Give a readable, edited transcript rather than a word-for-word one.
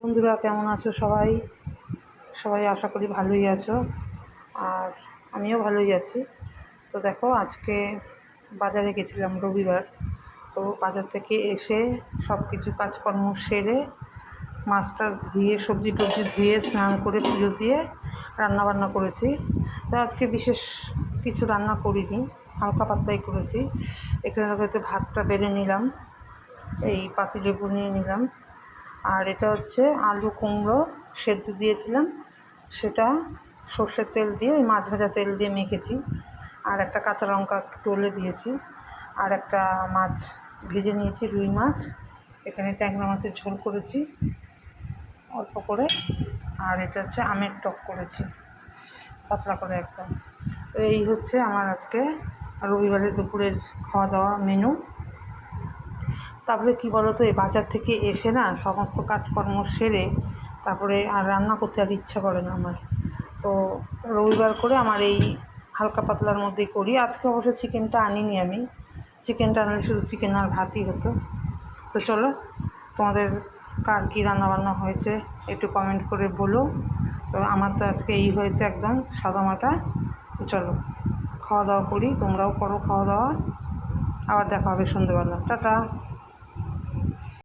বন্ধুরা কেমন আছো সবাই? সবাই আশা করি ভালোই আছো, আর আমিও ভালোই আছি। তো দেখো, আজকে বাজারে গেছিলাম রবিবার। তো বাজার থেকে এসে সব কিছু কাজকর্ম সেরে মাছ টাছ ধুয়ে সবজি টবজি ধুয়ে স্নান করে পুজো দিয়ে রান্নাবান্না করেছি। তো আজকে বিশেষ কিছু রান্না করিনি, হালকা পাতলাই করেছি। এখানে হয়তো ভাতটা বেড়ে নিলাম, এই পাতিলেবু নিয়ে নিলাম, আর এটা হচ্ছে আলু কুমড়ো সেদ্ধ দিয়েছিলাম, সেটা সর্ষের তেল দিয়ে ওই মাছ ভাজা তেল দিয়ে মেখেছি। আর একটা কাঁচা লঙ্কা একটু টলে দিয়েছি, আর একটা মাছ ভেজে নিয়েছি, রুই মাছ। এখানে ট্যাংরা মাছের ঝোল করেছি অল্প করে, আর এটা হচ্ছে আমের টক করেছি পাতলা করে একদম। তো এই হচ্ছে আমার আজকে রবিবারের দুপুরের খাওয়া দাওয়া মেনু। তারপরে কী বলো তো, এই বাজার থেকে এসে না সমস্ত কাজকর্ম সেরে তারপরে আর রান্না করতে আর ইচ্ছা করে না আমার। তো রবিবার করে আমার এই হালকা পাতলার মধ্যেই করি। আজকে অবশ্য চিকেনটা আনিনি আমি, চিকেনটা আনলে শুধু চিকেন আর ভাতই হতো। তো চলো, তোমাদের কার কী রান্নাবান্না হয়েছে একটু কমেন্ট করে বলো। তো আমার তো আজকে এই হয়েছে একদম সাদামাটা। তো চলো খাওয়া দাওয়া করি, তোমরাও করো খাওয়া দাওয়া। আবার দেখা হবে সন্ধ্যেবেলা। টাটা।